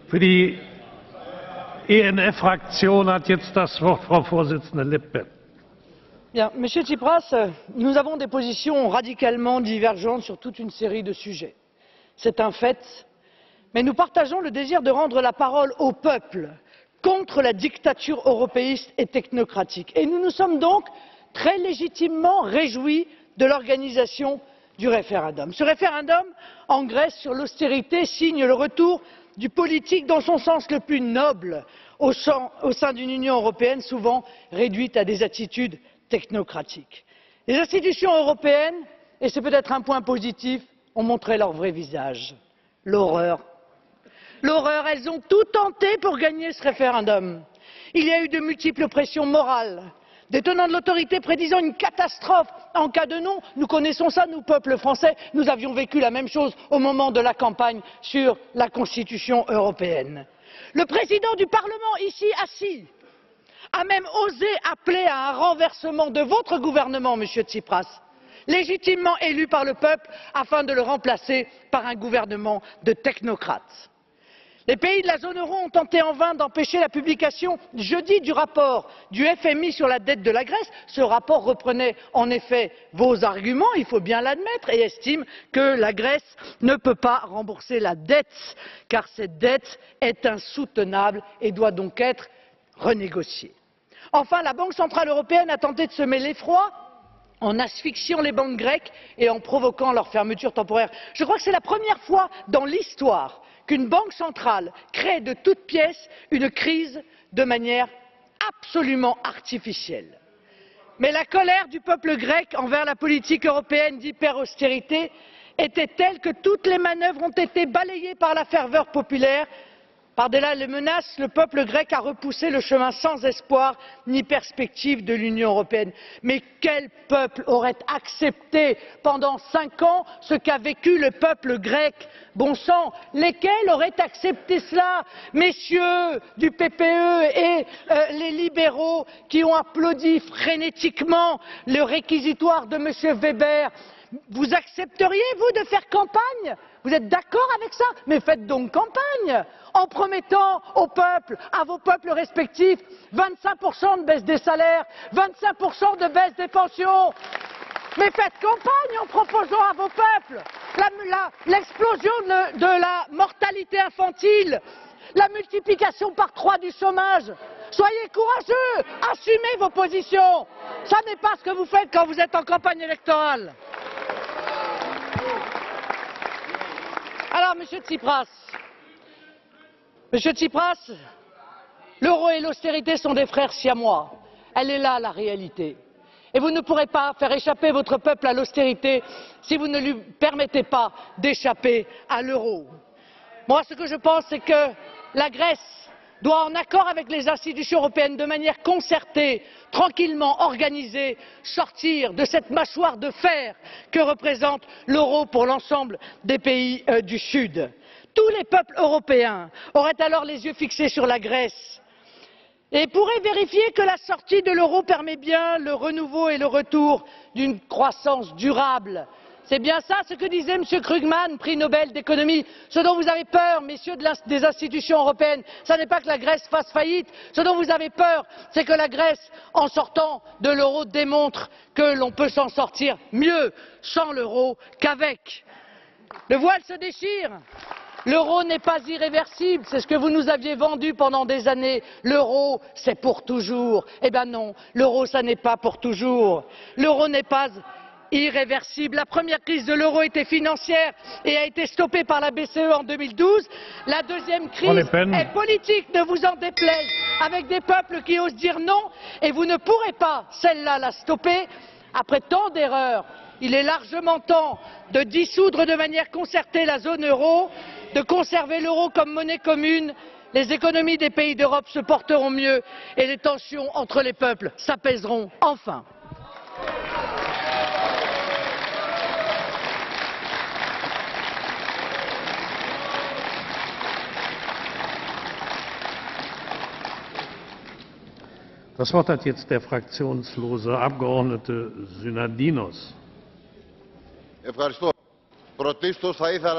Für die ENF-Fraktion hat jetzt das Wort Frau Vorsitzende Lippert. Bien, Monsieur Tsipras, nous avons des positions radicalement divergentes sur toute une série de sujets. C'est un fait, mais nous partageons le désir de rendre la parole au peuple contre la dictature européiste et technocratique. Et nous nous sommes donc très légitimement réjouis de l'organisation du référendum. Ce référendum en Grèce sur l'austérité signe le retour du politique dans son sens le plus noble au sein d'une Union européenne souvent réduite à des attitudes technocratiques. Les institutions européennes, et c'est peut-être un point positif, ont montré leur vrai visage. L'horreur. L'horreur, elles ont tout tenté pour gagner ce référendum. Il y a eu de multiples pressions morales, des tenants de l'autorité prédisant une catastrophe en cas de non. Nous connaissons ça, nous, peuple français, nous avions vécu la même chose au moment de la campagne sur la Constitution européenne. Le président du Parlement, ici assis, a même osé appeler à un renversement de votre gouvernement, Monsieur Tsipras, légitimement élu par le peuple, afin de le remplacer par un gouvernement de technocrates. Les pays de la zone euro ont tenté en vain d'empêcher la publication jeudi du rapport du FMI sur la dette de la Grèce. Ce rapport reprenait en effet vos arguments, il faut bien l'admettre, et estime que la Grèce ne peut pas rembourser la dette, car cette dette est insoutenable et doit donc être renégociée. Enfin, la Banque centrale européenne a tenté de semer l'effroi en asphyxiant les banques grecques et en provoquant leur fermeture temporaire. Je crois que c'est la première fois dans l'histoire qu'une banque centrale crée de toutes pièces une crise de manière absolument artificielle. Mais la colère du peuple grec envers la politique européenne d'hyper-austérité était telle que toutes les manœuvres ont été balayées par la ferveur populaire. Par-delà les menaces, le peuple grec a repoussé le chemin sans espoir ni perspective de l'Union européenne. Mais quel peuple aurait accepté pendant 5 ans ce qu'a vécu le peuple grec? Bon sang, lesquels auraient accepté cela? Messieurs du PPE et les libéraux qui ont applaudi frénétiquement le réquisitoire de M. Weber, vous accepteriez, vous, de faire campagne? Vous êtes d'accord avec ça? Mais faites donc campagne en promettant au peuple, à vos peuples respectifs, 25% de baisse des salaires, 25% de baisse des pensions. Mais faites campagne en proposant à vos peuples l'explosion de la mortalité infantile, la multiplication par 3 du chômage. Soyez courageux, assumez vos positions. Ça n'est pas ce que vous faites quand vous êtes en campagne électorale. Alors, Monsieur Tsipras, l'euro et l'austérité sont des frères siamois. Elle est là, la réalité. Et vous ne pourrez pas faire échapper votre peuple à l'austérité si vous ne lui permettez pas d'échapper à l'euro. Moi, ce que je pense, c'est que la Grèce doit, en accord avec les institutions européennes, de manière concertée, tranquillement organisée, sortir de cette mâchoire de fer que représente l'euro pour l'ensemble des pays du Sud. Tous les peuples européens auraient alors les yeux fixés sur la Grèce et pourraient vérifier que la sortie de l'euro permet bien le renouveau et le retour d'une croissance durable. C'est bien ça ce que disait M. Krugman, prix Nobel d'économie. Ce dont vous avez peur, messieurs des institutions européennes, ce n'est pas que la Grèce fasse faillite. Ce dont vous avez peur, c'est que la Grèce, en sortant de l'euro, démontre que l'on peut s'en sortir mieux sans l'euro qu'avec. Le voile se déchire. L'euro n'est pas irréversible, c'est ce que vous nous aviez vendu pendant des années. L'euro, c'est pour toujours. Eh bien non, l'euro, ça n'est pas pour toujours. L'euro n'est pas irréversible. La première crise de l'euro était financière et a été stoppée par la BCE en 2012. La deuxième crise est politique, ne vous en déplaise, avec des peuples qui osent dire non, et vous ne pourrez pas, celle-là, la stopper. Après tant d'erreurs, il est largement temps de dissoudre de manière concertée la zone euro, de conserver l'euro comme monnaie commune. Les économies des pays d'Europe se porteront mieux et les tensions entre les peuples s'apaiseront enfin. Das Wort hat jetzt der fraktionslose Abgeordnete Synadinos. Ευχαριστώ. Πρωτίστως θα ήθελα